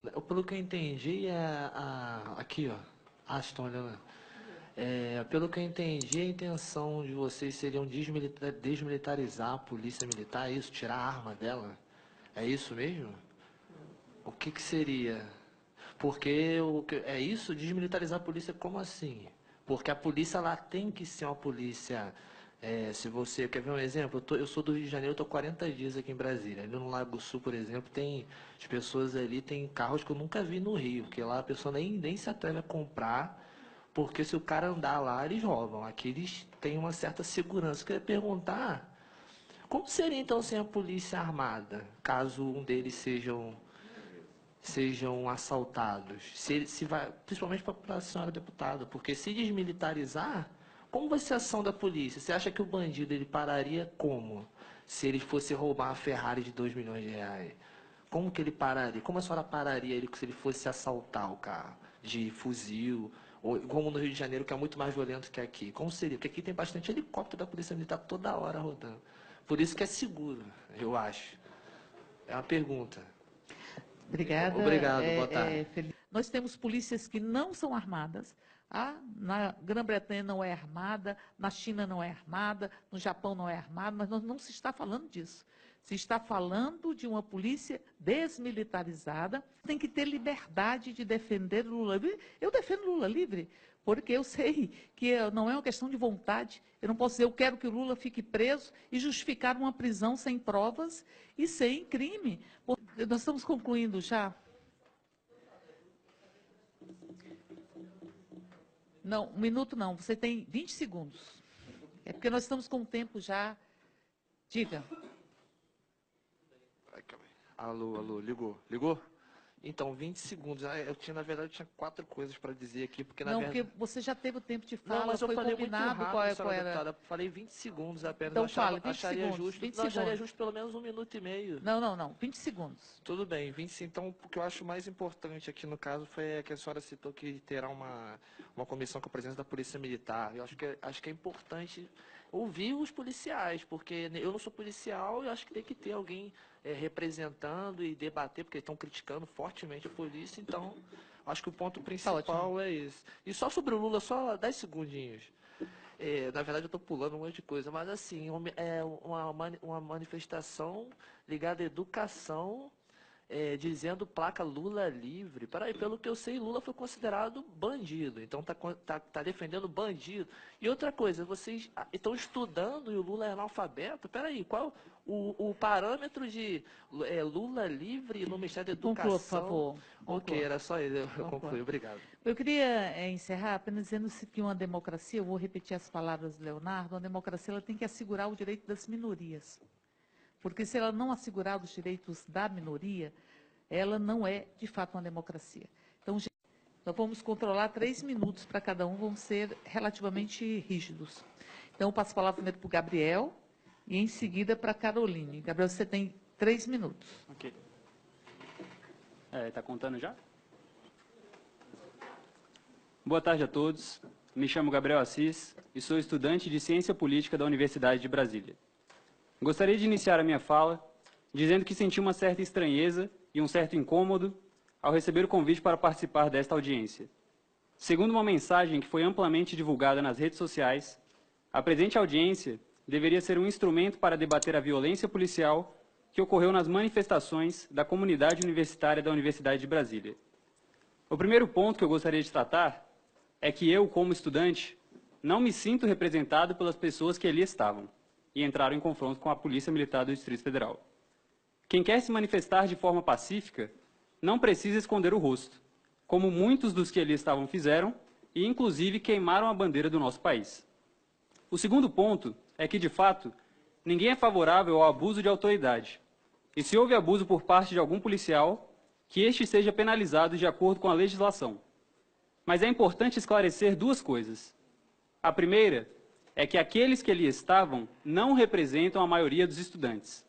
Pelo que eu entendi, aqui, ó, Aston, olha, pelo que eu entendi, a intenção de vocês seriam desmilitarizar a polícia militar, é isso? Tirar a arma dela? É isso mesmo? O que que seria? Porque é isso? Desmilitarizar a polícia, como assim? Porque a polícia, ela tem que ser uma polícia. Se você quer ver um exemplo, eu sou do Rio de Janeiro, eu tô 40 dias aqui em Brasília. Ali no Lago Sul, por exemplo, tem as pessoas ali, tem carros que eu nunca vi no Rio, porque lá a pessoa nem se atreve a comprar, porque se o cara andar lá, eles roubam. Aqui eles têm uma certa segurança. Eu queria perguntar, como seria então sem a polícia armada, caso um deles sejam assaltados? Se vai, principalmente para a senhora deputada, porque se desmilitarizar, como vai ser a ação da polícia? Você acha que o bandido ele pararia como? Se ele fosse roubar a Ferrari de 2 milhões de reais? Como que ele pararia? Como a senhora pararia ele se ele fosse assaltar o carro de fuzil? Ou como no Rio de Janeiro, que é muito mais violento que aqui. Como seria? Porque aqui tem bastante helicóptero da Polícia Militar toda hora rodando. Por isso que é seguro, eu acho. É uma pergunta. Obrigada. Obrigado, boa tarde. Nós temos polícias que não são armadas. Na Grã-Bretanha não é armada, na China não é armada, no Japão não é armada, mas não se está falando disso. Se está falando de uma polícia desmilitarizada, tem que ter liberdade de defender Lula livre. Eu defendo Lula livre, porque eu sei que não é uma questão de vontade. Eu não posso dizer, eu quero que o Lula fique preso e justificar uma prisão sem provas e sem crime. Nós estamos concluindo já. Não, 1 minuto não, você tem 20 segundos. É porque nós estamos com o tempo já. Diga. Ai, calma aí. Alô, ligou? Então, 20 segundos. Na verdade, eu tinha 4 coisas para dizer aqui, porque na Não, verdade... porque você já teve o tempo de Não, fala, mas eu foi falei muito combinado rápido, qual senhora era. deputada. Falei 20 segundos apenas. Então fale, 20 Acharia segundos, justo. 20 Não, acharia segundos. justo pelo menos 1 minuto e meio. Não, 20 segundos. Tudo bem, 20. Então, o que eu acho mais importante aqui no caso foi que a senhora citou que terá uma comissão com a presença da Polícia Militar. Eu acho que é importante ouvir os policiais, porque eu não sou policial e acho que tem que ter alguém representando e debater, porque estão criticando fortemente a polícia. Então, acho que o ponto principal é esse. E só sobre o Lula, só 10 segundinhos. Na verdade, eu estou pulando um monte de coisa, mas assim, uma manifestação ligada à educação, dizendo placa Lula livre. Peraí, pelo que eu sei, Lula foi considerado bandido, então tá defendendo bandido. E outra coisa, vocês estão estudando e o Lula é analfabeto? Peraí, qual o parâmetro de Lula livre no Ministério da Educação? Conclua, por favor. Ok, era só isso, eu concluí, obrigado. Eu queria encerrar apenas dizendo que uma democracia, eu vou repetir as palavras do Leonardo, uma democracia ela tem que assegurar o direito das minorias. Porque se ela não assegurar os direitos da minoria, ela não é, de fato, uma democracia. Então, nós vamos controlar 3 minutos para cada um, vamos ser relativamente rígidos. Então, eu passo a palavra primeiro para o Gabriel e, em seguida, para a Caroline. Gabriel, você tem 3 minutos. Ok. Está contando já? Boa tarde a todos. Me chamo Gabriel Assis e sou estudante de Ciência Política da Universidade de Brasília. Gostaria de iniciar a minha fala dizendo que senti uma certa estranheza e um certo incômodo ao receber o convite para participar desta audiência. Segundo uma mensagem que foi amplamente divulgada nas redes sociais, a presente audiência deveria ser um instrumento para debater a violência policial que ocorreu nas manifestações da comunidade universitária da Universidade de Brasília. O primeiro ponto que eu gostaria de tratar é que eu, como estudante, não me sinto representado pelas pessoas que ali estavam e entraram em confronto com a Polícia Militar do Distrito Federal. Quem quer se manifestar de forma pacífica não precisa esconder o rosto, como muitos dos que ali estavam fizeram e, inclusive, queimaram a bandeira do nosso país. O segundo ponto é que, de fato, ninguém é favorável ao abuso de autoridade. E se houve abuso por parte de algum policial, que este seja penalizado de acordo com a legislação. Mas é importante esclarecer 2 coisas. A primeira é que aqueles que ali estavam não representam a maioria dos estudantes.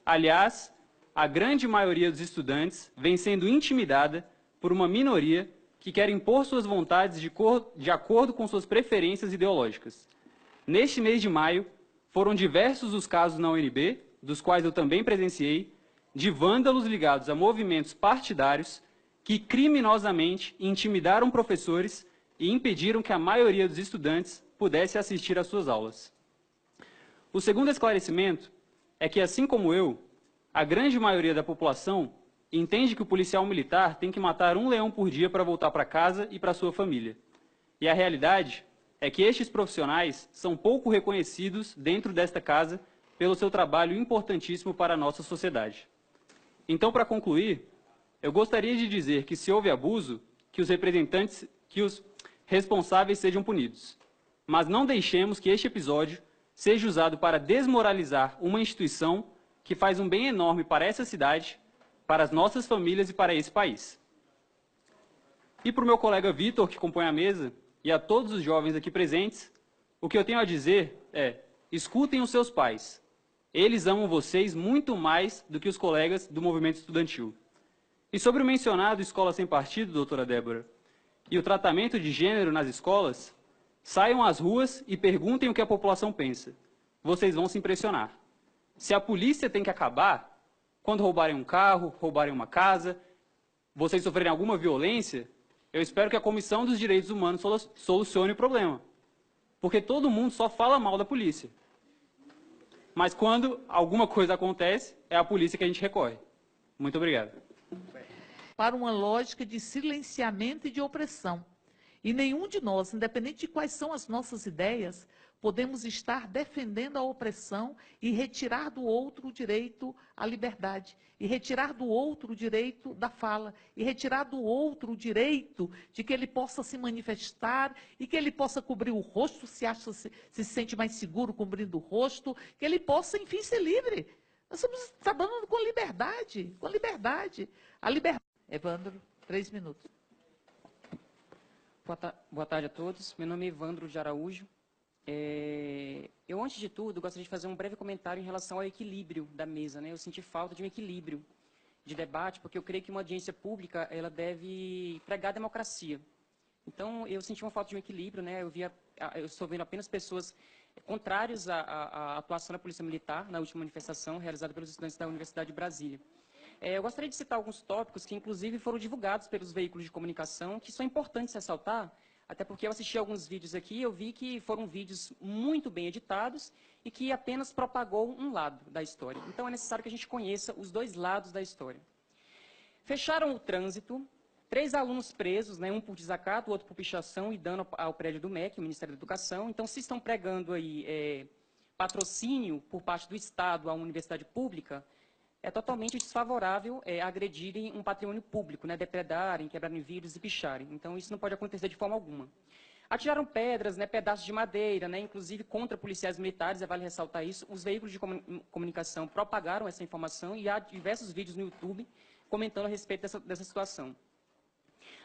Aliás, a grande maioria dos estudantes vem sendo intimidada por uma minoria que quer impor suas vontades de acordo com suas preferências ideológicas. Neste mês de maio, foram diversos os casos na UNB, dos quais eu também presenciei, de vândalos ligados a movimentos partidários que criminosamente intimidaram professores e impediram que a maioria dos estudantes pudesse assistir às suas aulas. O segundo esclarecimento é que, assim como eu, a grande maioria da população entende que o policial militar tem que matar um leão por dia para voltar para casa e para sua família. E a realidade é que estes profissionais são pouco reconhecidos dentro desta casa pelo seu trabalho importantíssimo para a nossa sociedade. Então, para concluir, eu gostaria de dizer que, se houve abuso, que os responsáveis sejam punidos. Mas não deixemos que este episódio seja usado para desmoralizar uma instituição que faz um bem enorme para essa cidade, para as nossas famílias e para esse país. E para o meu colega Vitor, que compõe a mesa, e a todos os jovens aqui presentes, o que eu tenho a dizer é: escutem os seus pais. Eles amam vocês muito mais do que os colegas do movimento estudantil. E sobre o mencionado Escola Sem Partido, doutora Débora, e o tratamento de gênero nas escolas, saiam às ruas e perguntem o que a população pensa. Vocês vão se impressionar. Se a polícia tem que acabar, quando roubarem um carro, roubarem uma casa, vocês sofrerem alguma violência, eu espero que a Comissão dos Direitos Humanos solucione o problema. Porque todo mundo só fala mal da polícia. Mas quando alguma coisa acontece, é a polícia que a gente recorre. Muito obrigado. Para uma lógica de silenciamento e de opressão. E nenhum de nós, independente de quais são as nossas ideias, podemos estar defendendo a opressão e retirar do outro o direito à liberdade, e retirar do outro o direito da fala, e retirar do outro o direito de que ele possa se manifestar e que ele possa cobrir o rosto, se sente mais seguro cobrindo o rosto, que ele possa, enfim, ser livre. Nós estamos trabalhando com liberdade, com liberdade. A liberdade. Evandro, 3 minutos. Boa tarde a todos. Meu nome é Evandro de Araújo. Eu, antes de tudo, gostaria de fazer um breve comentário em relação ao equilíbrio da mesa, né? Eu senti falta de um equilíbrio de debate, porque eu creio que uma audiência pública ela deve pregar a democracia. Então, eu senti uma falta de um equilíbrio, né? Eu estou vendo apenas pessoas contrárias à atuação da Polícia Militar na última manifestação realizada pelos estudantes da Universidade de Brasília. Eu gostaria de citar alguns tópicos que, inclusive, foram divulgados pelos veículos de comunicação, que são importantes ressaltar, até porque eu assisti alguns vídeos aqui e eu vi que foram vídeos muito bem editados e que apenas propagou um lado da história. Então, é necessário que a gente conheça os dois lados da história. Fecharam o trânsito, 3 alunos presos, né, um por desacato, o outro por pichação e dano ao prédio do MEC, o Ministério da Educação. Então, se estão pregando aí patrocínio por parte do Estado à universidade pública, é totalmente desfavorável agredirem um patrimônio público, né, depredarem, quebrarem vidros e picharem. Então, isso não pode acontecer de forma alguma. Atiraram pedras, né, pedaços de madeira, né, inclusive contra policiais militares, vale ressaltar isso. Os veículos de comunicação propagaram essa informação e há diversos vídeos no YouTube comentando a respeito dessa situação.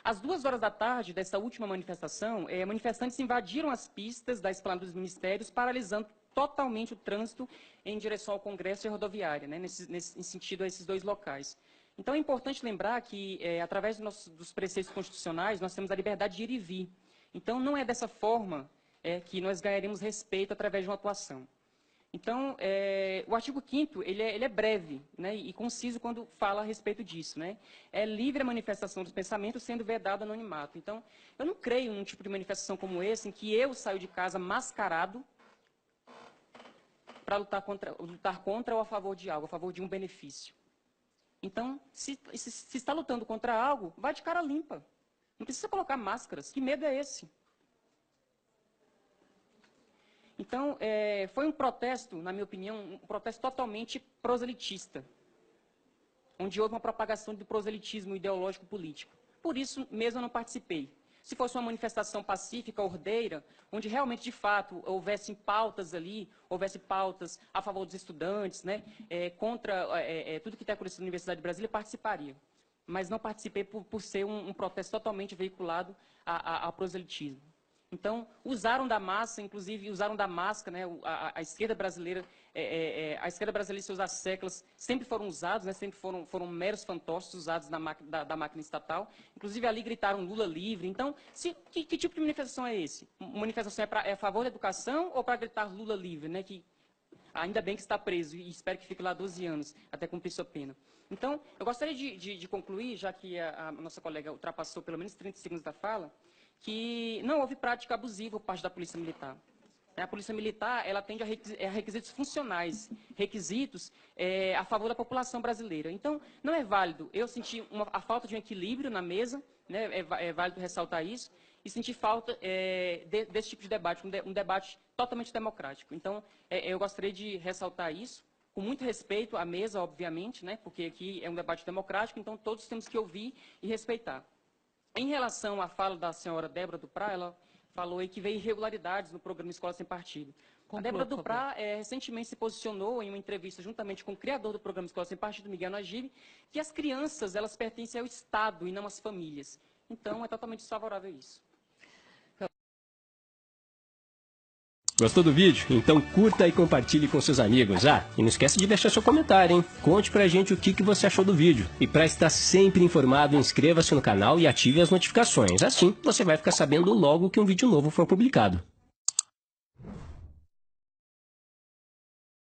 Às 2h da tarde dessa última manifestação, manifestantes invadiram as pistas da esplanada dos ministérios, paralisando totalmente o trânsito em direção ao Congresso e à rodoviária, né, em sentido a esses dois locais. Então, é importante lembrar que, através dos preceitos constitucionais, nós temos a liberdade de ir e vir. Então, não é dessa forma que nós ganharemos respeito através de uma atuação. Então, o artigo 5º, ele é breve, né, e conciso quando fala a respeito disso, né? É livre a manifestação dos pensamentos, sendo vedado anonimato. Então, eu não creio num tipo de manifestação como esse, em que eu saio de casa mascarado para lutar contra ou a favor de algo, a favor de um benefício. Então, se está lutando contra algo, vai de cara limpa. Não precisa colocar máscaras. Que medo é esse? Então, foi um protesto, na minha opinião, um protesto totalmente proselitista, onde houve uma propagação do proselitismo ideológico político. Por isso mesmo eu não participei. Se fosse uma manifestação pacífica, ordeira, onde realmente, de fato, houvessem pautas ali, houvesse pautas a favor dos estudantes, né, contra tudo que está acontecendo na Universidade de Brasília, participaria. Mas não participei por ser um protesto totalmente veiculado a proselitismo. Então, usaram da massa, inclusive usaram da máscara, né, a esquerda brasileira, a esquerda brasileira e seus asseclas sempre foram usados, né, sempre foram meros fantoches usados da máquina estatal. Inclusive, ali gritaram Lula livre. Então, que tipo de manifestação é esse? Manifestação é a favor da educação ou para gritar Lula livre, né, que ainda bem que está preso e espero que fique lá 12 anos até cumprir sua pena. Então, eu gostaria de concluir, já que a nossa colega ultrapassou pelo menos 30 segundos da fala, que não houve prática abusiva por parte da Polícia Militar. A Polícia Militar, ela atende a requisitos funcionais, requisitos a favor da população brasileira. Então, não é válido eu sentir a falta de um equilíbrio na mesa, né, é válido ressaltar isso, e sentir falta desse tipo de debate, um debate totalmente democrático. Então, eu gostaria de ressaltar isso, com muito respeito à mesa, obviamente, né, porque aqui é um debate democrático, então todos temos que ouvir e respeitar. Em relação à fala da senhora Débora Duprá, ela falou aí que veio irregularidades no programa Escola Sem Partido. A Débora Duprá recentemente se posicionou em uma entrevista juntamente com o criador do programa Escola Sem Partido, Miguel Najib, que as crianças elas pertencem ao Estado e não às famílias. Então, é totalmente desfavorável isso. Gostou do vídeo? Então curta e compartilhe com seus amigos. E não esquece de deixar seu comentário, hein? Conte pra gente o que você achou do vídeo. E para estar sempre informado, inscreva-se no canal e ative as notificações. Assim, você vai ficar sabendo logo que um vídeo novo for publicado.